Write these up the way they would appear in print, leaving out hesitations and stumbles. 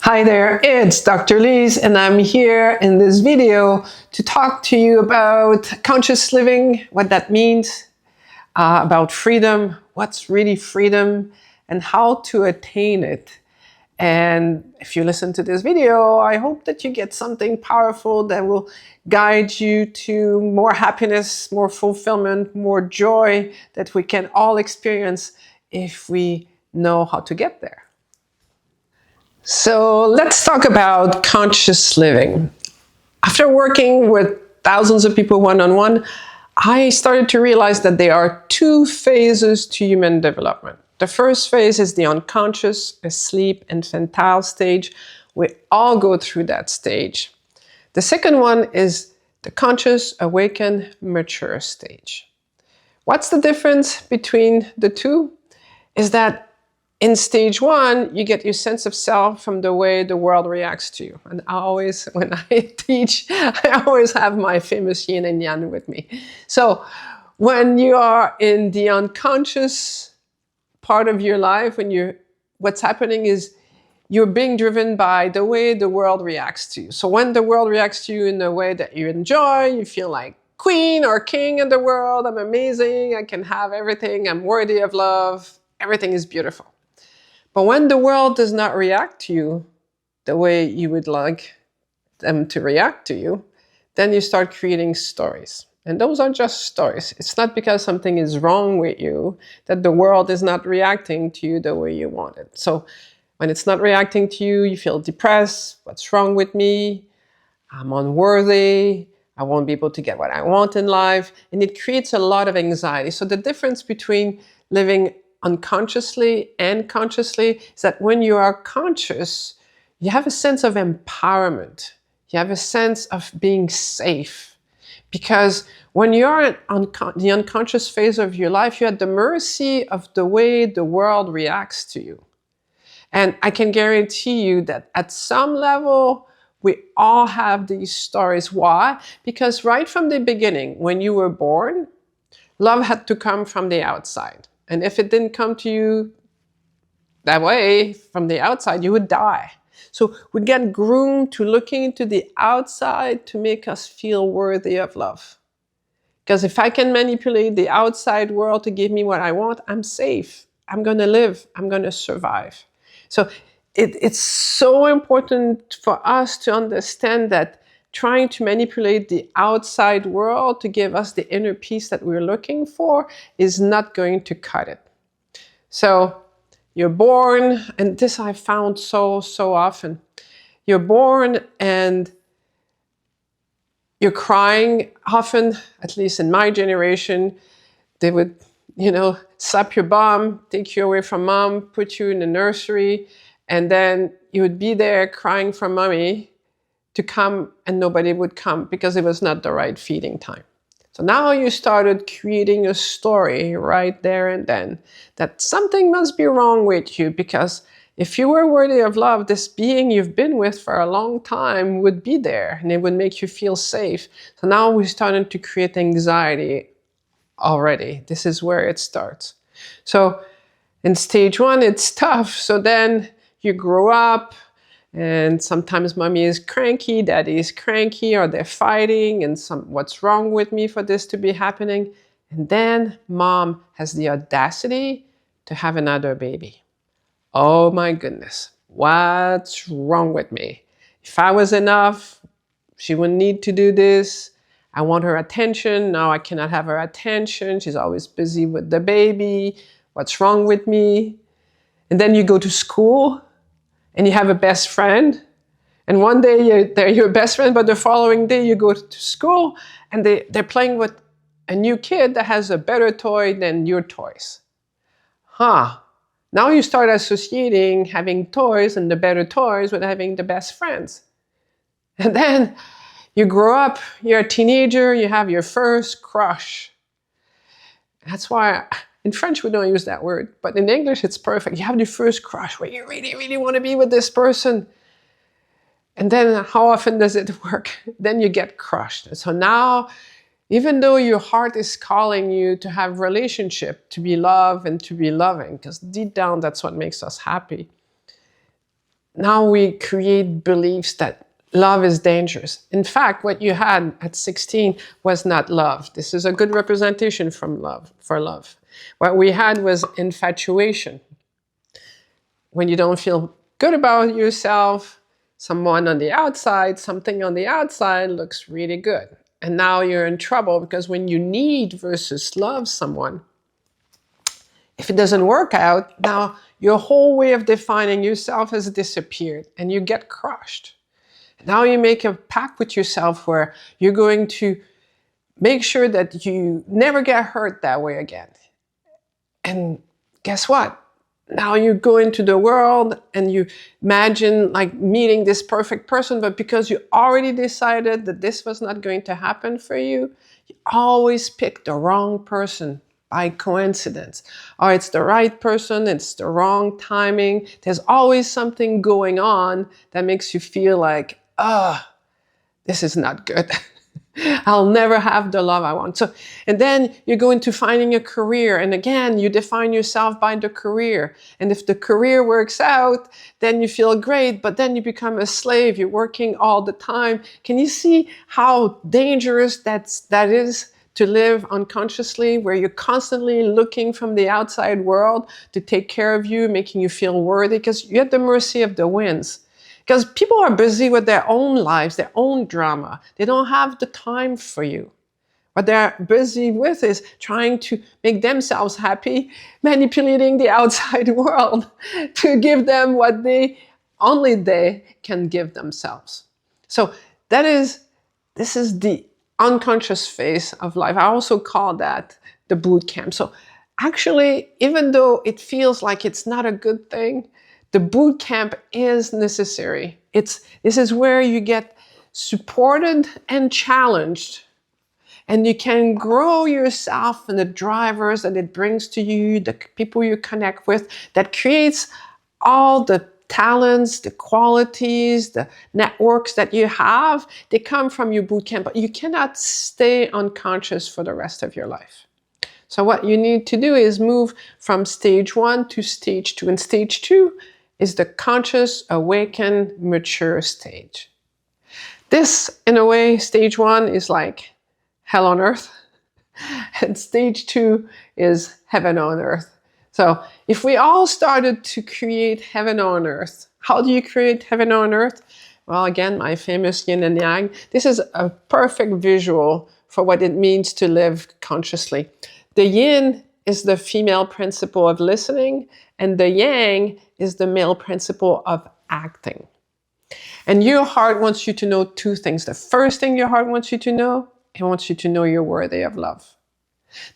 Hi there, it's Dr. Lise, and I'm here in this video to talk to you about conscious living, what that means, about freedom, what's really freedom, and how to attain it. And if you listen to this video, I hope that you get something powerful that will guide you to more happiness, more fulfillment, more joy that we can all experience if we know how to get there. So let's talk about conscious living. After working with thousands of people one-on-one, I started to realize that there are two phases to human development. The first phase is the unconscious, asleep, infantile stage. We all go through that stage. The second one is the conscious, awakened, mature stage. What's the difference between the two? Is that in stage one, you get your sense of self from the way the world reacts to you. And I always, when I teach, I always have my famous yin and yang with me. So when you are in the unconscious part of your life, what's happening is you're being driven by the way the world reacts to you. So when the world reacts to you in a way that you enjoy, you feel like queen or king in the world, I'm amazing, I can have everything, I'm worthy of love, everything is beautiful. But when the world does not react to you the way you would like them to react to you, then you start creating stories. And those are just stories. It's not because something is wrong with you that the world is not reacting to you the way you want it. So when it's not reacting to you, you feel depressed. What's wrong with me? I'm unworthy. I won't be able to get what I want in life. And it creates a lot of anxiety. So the difference between living unconsciously and consciously is that when you are conscious, you have a sense of empowerment. You have a sense of being safe. Because when you're in the unconscious phase of your life, you're at the mercy of the way the world reacts to you. And I can guarantee you that at some level, we all have these stories. Why? Because right from the beginning, when you were born, love had to come from the outside. And if it didn't come to you that way, from the outside, you would die. So we get groomed to looking into the outside to make us feel worthy of love. Because if I can manipulate the outside world to give me what I want, I'm safe. I'm going to live. I'm going to survive. So it's so important for us to understand that trying to manipulate the outside world to give us the inner peace that we're looking for is not going to cut it. So you're born, and this I found so often. You're born and you're crying. Often, at least in my generation, they would, slap your bum, take you away from mom, put you in the nursery, and then you would be there crying for mommy to come, and nobody would come because it was not the right feeding time. So now you started creating a story right there and then that something must be wrong with you, because if you were worthy of love, this being you've been with for a long time would be there and it would make you feel safe. So now we're starting to create anxiety already. This is where it starts. So in stage one, it's tough. So then you grow up, and sometimes mommy is cranky, daddy is cranky, or they're fighting, and what's wrong with me for this to be happening? And then mom has the audacity to have another baby. Oh my goodness, what's wrong with me? If I was enough, she wouldn't need to do this. I want her attention, now I cannot have her attention. She's always busy with the baby. What's wrong with me? And then you go to school, and you have a best friend, and one day they're your best friend, but the following day you go to school and they're playing with a new kid that has a better toy than your toys. Now you start associating having toys and the better toys with having the best friends. And then you grow up, you're a teenager, you have your first crush. That's why in French, we don't use that word, but in English, it's perfect. You have your first crush where you really want to be with this person. And then how often does it work? Then you get crushed. And so now, even though your heart is calling you to have relationship, to be loved and to be loving, because deep down, that's what makes us happy. now we create beliefs that love is dangerous. In fact, what you had at 16 was not love. This is a good representation for love. What we had was infatuation. When you don't feel good about yourself, something on the outside looks really good. And now you're in trouble because when you need versus love someone, if it doesn't work out, now your whole way of defining yourself has disappeared and you get crushed. Now you make a pact with yourself where you're going to make sure that you never get hurt that way again. And guess what? Now you go into the world and you imagine like meeting this perfect person, but because you already decided that this was not going to happen for you, you always pick the wrong person by coincidence. Or it's the right person, it's the wrong timing. There's always something going on that makes you feel like, this is not good. I'll never have the love I want. So, and then you go into finding a career. And again, you define yourself by the career. And if the career works out, then you feel great, but then you become a slave. You're working all the time. Can you see how dangerous that is to live unconsciously, where you're constantly looking from the outside world to take care of you, making you feel worthy, because you're at the mercy of the winds. Because people are busy with their own lives, their own drama. They don't have the time for you. What they're busy with is trying to make themselves happy, manipulating the outside world to give them what only they can give themselves. So this is the unconscious phase of life. I also call that the boot camp. So actually, even though it feels like it's not a good thing, the boot camp is necessary. This is where you get supported and challenged, and you can grow yourself and the drivers that it brings to you, the people you connect with, that creates all the talents, the qualities, the networks that you have. They come from your boot camp, but you cannot stay unconscious for the rest of your life. So what you need to do is move from stage 1 to stage 2. And stage 2 is the conscious, awakened, mature stage. This, in a way, stage 1 is like hell on earth, and stage 2 is heaven on earth. So if we all started to create heaven on earth, how do you create heaven on earth? Well, again, my famous yin and yang. This is a perfect visual for what it means to live consciously. The yin is the female principle of listening, and the yang is the male principle of acting. And your heart wants you to know 2 things. The first thing your heart wants you to know, it wants you to know you're worthy of love.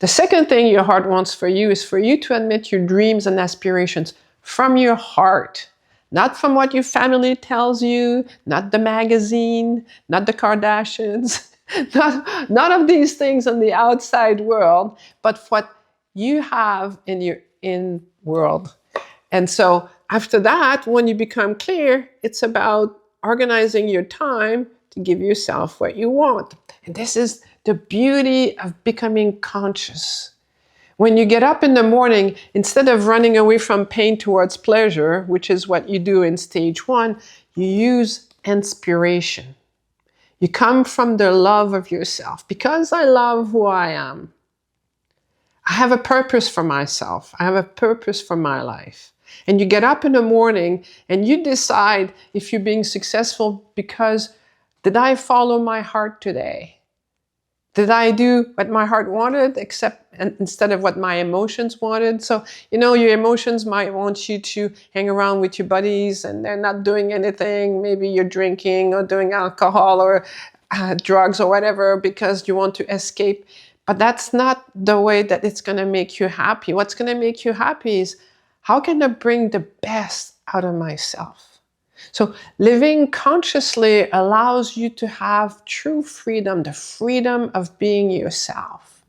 The second thing your heart wants for you is for you to admit your dreams and aspirations from your heart, not from what your family tells you, not the magazine, not the Kardashians, none of these things in the outside world, but what you have in your in world. And so after that, when you become clear, it's about organizing your time to give yourself what you want. And this is the beauty of becoming conscious. When you get up in the morning, instead of running away from pain towards pleasure, which is what you do in stage 1, you use inspiration. You come from the love of yourself. Because I love who I am, I have a purpose for myself. I have a purpose for my life. And you get up in the morning and you decide if you're being successful because, did I follow my heart today? Did I do what my heart wanted instead of what my emotions wanted? So, your emotions might want you to hang around with your buddies and they're not doing anything. Maybe you're drinking or doing alcohol or drugs or whatever because you want to escape. But that's not the way that it's going to make you happy. What's going to make you happy is, how can I bring the best out of myself? So living consciously allows you to have true freedom, the freedom of being yourself.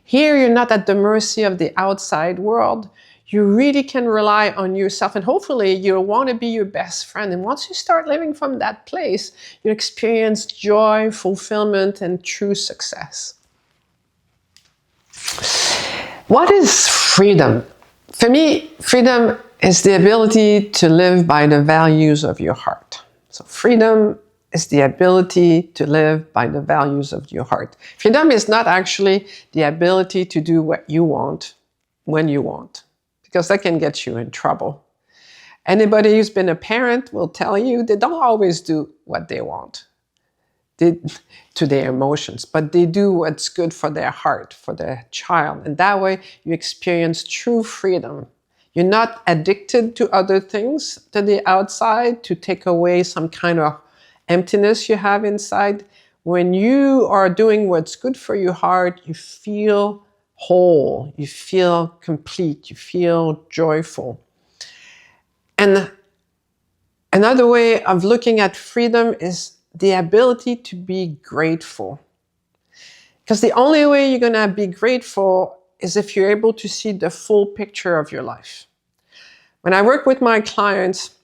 Here you're not at the mercy of the outside world. You really can rely on yourself, and hopefully you'll want to be your best friend. And once you start living from that place, you experience joy, fulfillment, and true success. What is freedom? For me, freedom is the ability to live by the values of your heart. So freedom is the ability to live by the values of your heart. Freedom is not actually the ability to do what you want when you want, because that can get you in trouble. Anybody who's been a parent will tell you they don't always do what they want to their emotions, but they do what's good for their heart, for their child. And that way you experience true freedom. You're not addicted to other things, to the outside, to take away some kind of emptiness you have inside. When you are doing what's good for your heart, you feel whole, you feel complete, you feel joyful. And another way of looking at freedom is the ability to be grateful. Because the only way you're going to be grateful is if you're able to see the full picture of your life. When I work with my clients,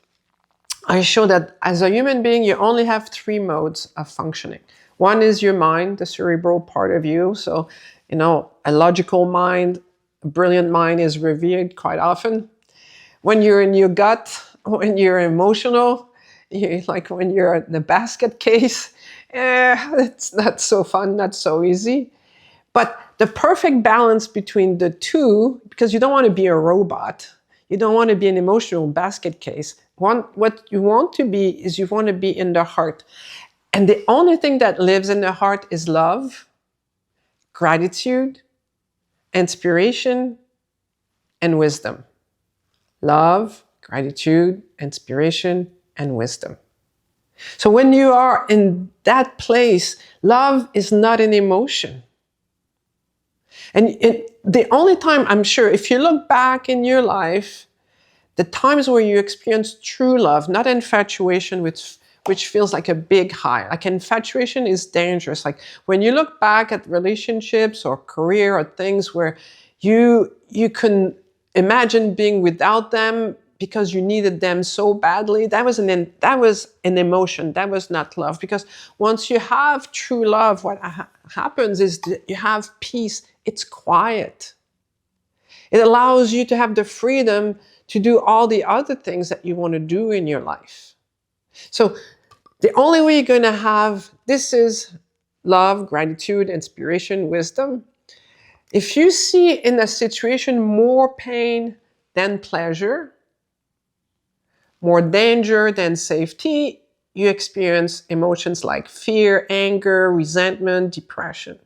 I show that as a human being, you only have 3 modes of functioning. One is your mind, the cerebral part of you. So, a logical mind, a brilliant mind is revered quite often. When you're in your gut, when you're emotional, like when you're in the basket case, it's not so fun, not so easy. But the perfect balance between the two, because you don't want to be a robot, you don't want to be an emotional basket case. What you want to be is you want to be in the heart. And the only thing that lives in the heart is love, gratitude, inspiration, and wisdom. Love, gratitude, inspiration, and wisdom. So when you are in that place, love is not an emotion. And the only time, I'm sure, if you look back in your life, the times where you experience true love, not infatuation, which feels like a big high. Like infatuation is dangerous. Like when you look back at relationships or career or things where you can imagine being without them because you needed them so badly, that was an emotion. That was not love. Because once you have true love, what happens is that you have peace. It's quiet. It allows you to have the freedom to do all the other things that you want to do in your life. So the only way you're going to have this is love, gratitude, inspiration, wisdom. If you see in a situation more pain than pleasure, more danger than safety, you experience emotions like fear, anger, resentment, depression.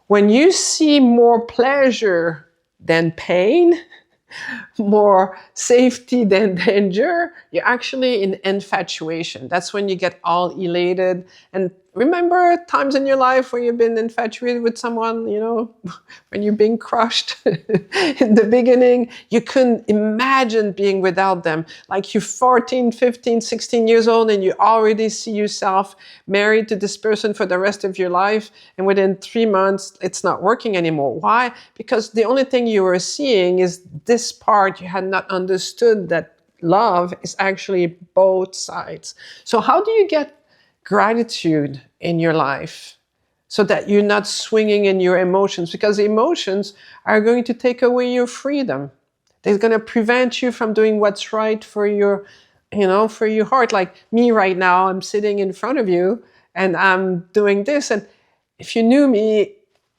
When you see more pleasure than pain, more safety than danger, you're actually in infatuation. That's when you get all elated. And remember times in your life where you've been infatuated with someone, when you're being crushed in the beginning, you couldn't imagine being without them. Like you're 14, 15, 16 years old and you already see yourself married to this person for the rest of your life. And within 3 months, it's not working anymore. Why? Because the only thing you were seeing is this part. You had not understood that love is actually both sides. So how do you get gratitude in your life so that you're not swinging in your emotions? Because emotions are going to take away your freedom. They're going to prevent you from doing what's right for your heart. Like me right now, I'm sitting in front of you and I'm doing this. And if you knew me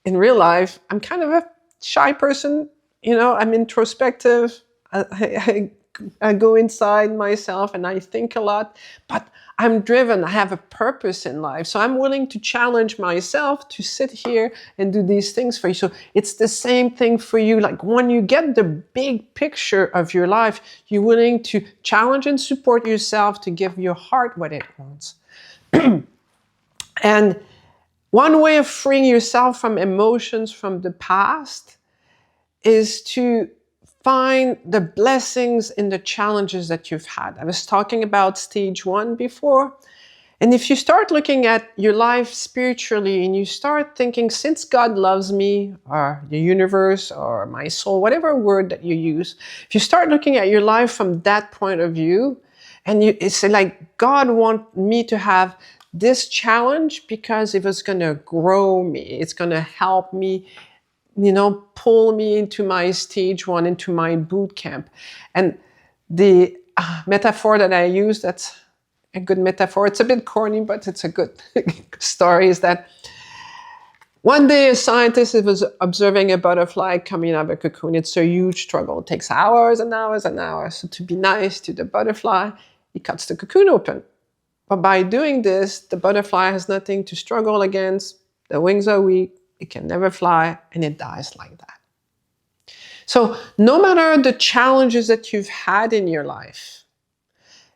in real life, I'm kind of a shy person. I'm introspective. I go inside myself and I think a lot, but I'm driven. I have a purpose in life. So I'm willing to challenge myself to sit here and do these things for you. So it's the same thing for you. Like when you get the big picture of your life, you're willing to challenge and support yourself to give your heart what it wants. And one way of freeing yourself from emotions from the past is to find the blessings in the challenges that you've had. I was talking about stage 1 before. And if you start looking at your life spiritually and you start thinking, since God loves me, or the universe, or my soul, whatever word that you use, if you start looking at your life from that point of view, and it's like, God wants me to have this challenge because it was going to grow me. It's going to help me pull me into my stage 1, into my boot camp. And The metaphor that I use, that's a good metaphor. It's a bit corny, but it's a good story, is that one day a scientist was observing a butterfly coming out of a cocoon. It's a huge struggle. It takes hours and hours and hours. So to be nice to the butterfly, he cuts the cocoon open. But by doing this, the butterfly has nothing to struggle against. The wings are weak. It can never fly, and it dies like that. So no matter the challenges that you've had in your life,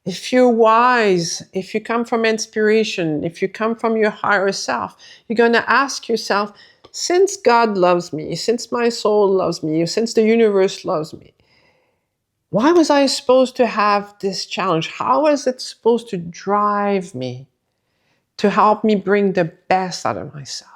if you're wise, if you come from inspiration, if you come from your higher self, you're going to ask yourself, since God loves me, since my soul loves me, since the universe loves me, why was I supposed to have this challenge? How was it supposed to drive me to help me bring the best out of myself?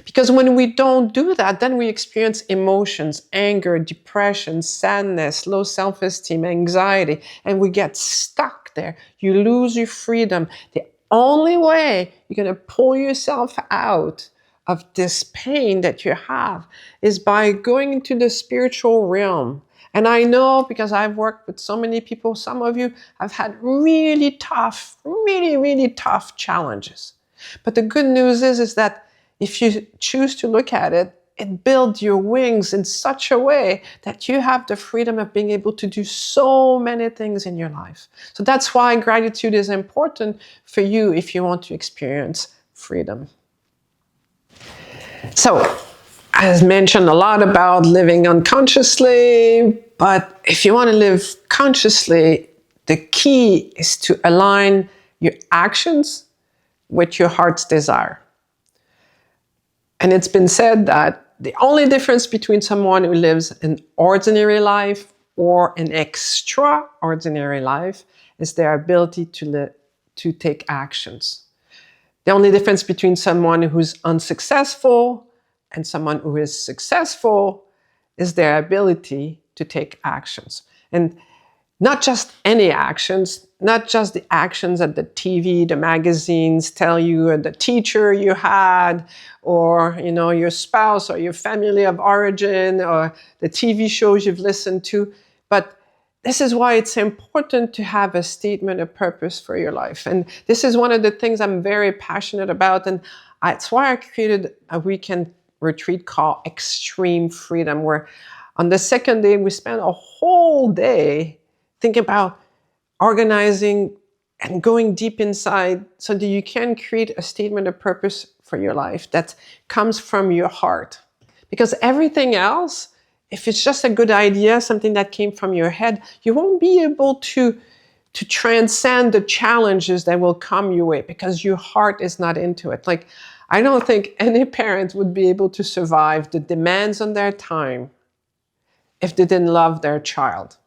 Because when we don't do that, then we experience emotions, anger, depression, sadness, low self-esteem, anxiety, and we get stuck there. You lose your freedom. The only way you're going to pull yourself out of this pain that you have is by going into the spiritual realm. And I know, because I've worked with so many people, some of you have had really tough challenges. But the good news is that if you choose to look at it, it builds your wings in such a way that you have the freedom of being able to do so many things in your life. So that's why gratitude is important for you if you want to experience freedom. So, I've mentioned a lot about living unconsciously, but if you want to live consciously, the key is to align your actions with your heart's desire. And it's been said that the only difference between someone who lives an ordinary life or an extraordinary life is their ability to take actions. The only difference between someone who's unsuccessful and someone who is successful is their ability to take actions. And not just any actions, not just the actions that the TV, the magazines tell you, or the teacher you had, or your spouse or your family of origin, or the TV shows you've listened to. But this is why it's important to have a statement of purpose for your life. And this is one of the things I'm very passionate about. And that's why I created a weekend retreat called Extreme Freedom, where on the second day, we spend a whole day thinking about organizing and going deep inside so that you can create a statement of purpose for your life that comes from your heart. Because everything else, if it's just a good idea, something that came from your head, you won't be able to transcend the challenges that will come your way because your heart is not into it. Like, I don't think any parent would be able to survive the demands on their time if they didn't love their child.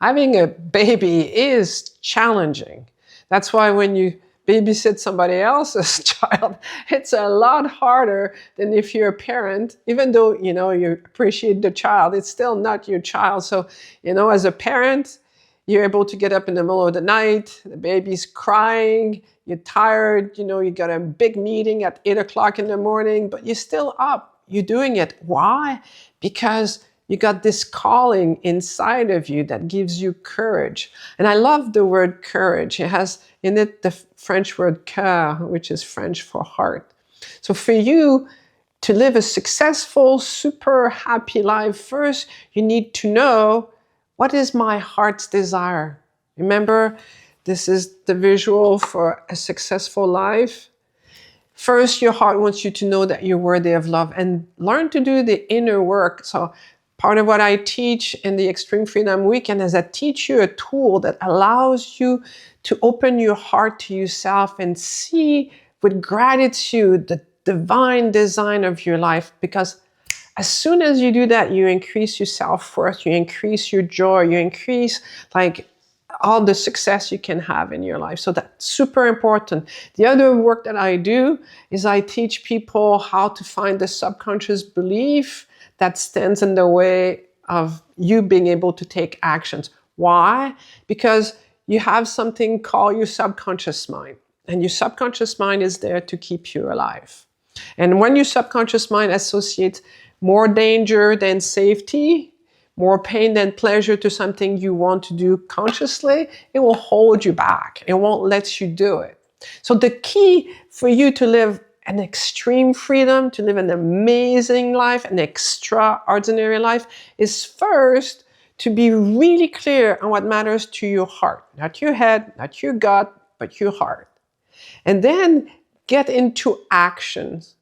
Having a baby is challenging. That's why when you babysit somebody else's child, it's a lot harder than if you're a parent. Even though, you appreciate the child, it's still not your child. So, as a parent, you're able to get up in the middle of the night, the baby's crying, you're tired, you got a big meeting at 8 o'clock in the morning, but you're still up, you're doing it. Why? Because you got this calling inside of you that gives you courage. And I love the word courage. It has in it the French word cœur, which is French for heart. So for you to live a successful, super happy life, first, you need to know, what is my heart's desire? Remember, this is the visual for a successful life. First, your heart wants you to know that you're worthy of love and learn to do the inner work. So part of what I teach in the Extreme Freedom Weekend is I teach you a tool that allows you to open your heart to yourself and see with gratitude the divine design of your life. Because as soon as you do that, you increase your self-worth, you increase your joy, you increase all the success you can have in your life. So that's super important. The other work that I do is I teach people how to find the subconscious belief that stands in the way of you being able to take actions. Why? Because you have something called your subconscious mind. And your subconscious mind is there to keep you alive. And when your subconscious mind associates more danger than safety, more pain than pleasure to something you want to do consciously, it will hold you back. It won't let you do it. So the key for you to live an extreme freedom, to live an amazing life, an extraordinary life, is first to be really clear on what matters to your heart. Not your head, not your gut, but your heart. And then get into actions.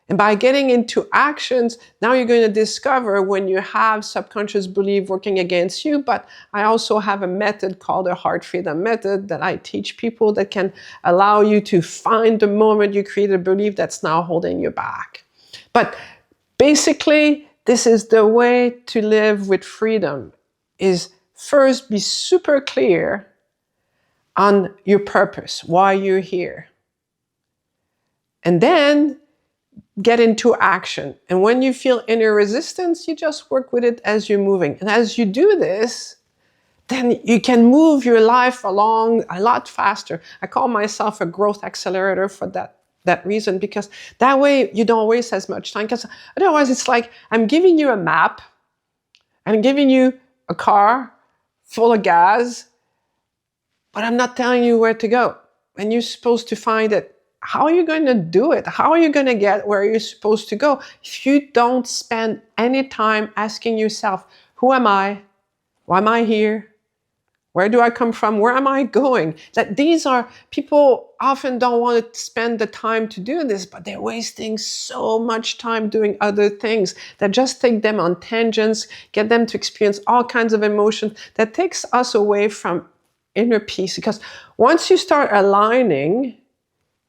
And by getting into actions, now you're going to discover when you have subconscious belief working against you. But I also have a method called the Heart Freedom Method that I teach people that can allow you to find the moment you create a belief that's now holding you back. But basically, this is the way to live with freedom, is first be super clear on your purpose, why you're here. And then get into action. And when you feel inner resistance, you just work with it as you're moving. And as you do this, then you can move your life along a lot faster. I call myself a growth accelerator for that reason, because that way you don't waste as much time. Because otherwise it's like I'm giving you a map, I'm giving you a car full of gas, but I'm not telling you where to go. And you're supposed to find it. How are you going to do it? How are you going to get where you're supposed to go if you don't spend any time asking yourself, who am I? Why am I here? Where do I come from? Where am I going? That these are, people often don't want to spend the time to do this, but they're wasting so much time doing other things that just take them on tangents, get them to experience all kinds of emotions that takes us away from inner peace. Because once you start aligning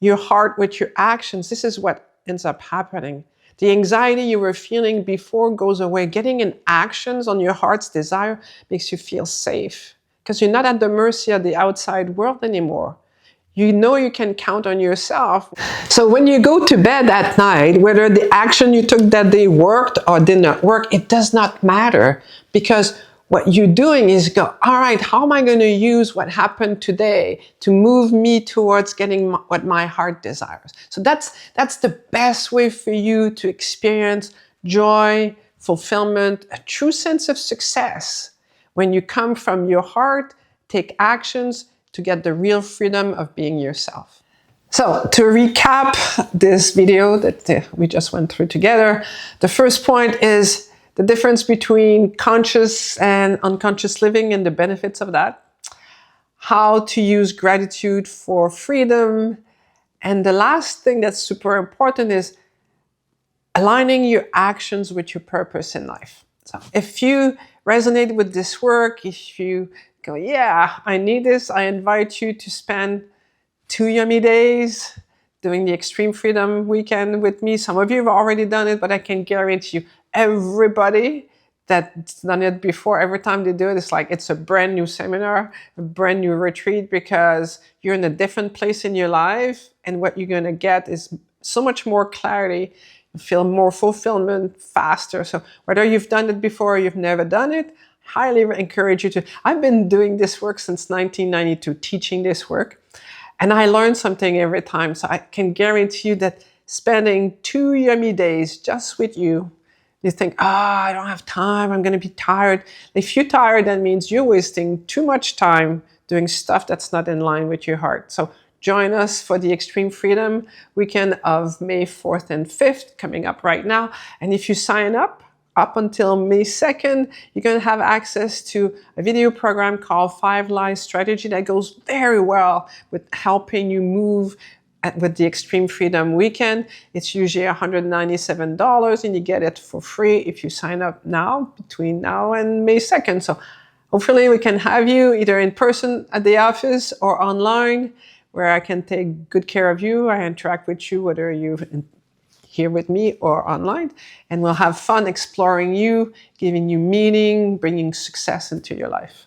your heart with your actions, this is what ends up happening. The anxiety you were feeling before goes away. Getting in actions on your heart's desire makes you feel safe, because you're not at the mercy of the outside world anymore. You know you can count on yourself. So when you go to bed at night, whether the action you took that day worked or did not work, it does not matter, because what you're doing is go, all right, how am I going to use what happened today to move me towards getting what my heart desires? So that's the best way for you to experience joy, fulfillment, a true sense of success. When you come from your heart, take actions to get the real freedom of being yourself. So to recap this video that we just went through together, the first point is the difference between conscious and unconscious living and the benefits of that. How to use gratitude for freedom. And the last thing that's super important is aligning your actions with your purpose in life. So if you resonate with this work, if you go, yeah, I need this, I invite you to spend 2 yummy days doing the Extreme Freedom Weekend with me. Some of you have already done it, but I can guarantee you, everybody that's done it before, every time they do it, it's like it's a brand new seminar, a brand new retreat, because you're in a different place in your life, and what you're going to get is so much more clarity. You feel more fulfillment faster. So whether you've done it before or you've never done it, highly encourage you to. I've been doing this work since 1992, teaching this work, and I learn something every time. So I can guarantee you that spending 2 yummy days just with you think, I don't have time, I'm going to be tired. If you're tired, that means you're wasting too much time doing stuff that's not in line with your heart. So join us for the Extreme Freedom Weekend of May 4th and 5th, coming up right now. And if you sign up until May 2nd, you're going to have access to a video program called 5 Lies Strategy that goes very well with helping you move with the Extreme Freedom Weekend. It's usually $197, and you get it for free if you sign up now, between now and May 2nd. So hopefully we can have you either in person at the office or online, where I can take good care of you. I interact with you, whether you're here with me or online, and we'll have fun exploring you, giving you meaning, bringing success into your life.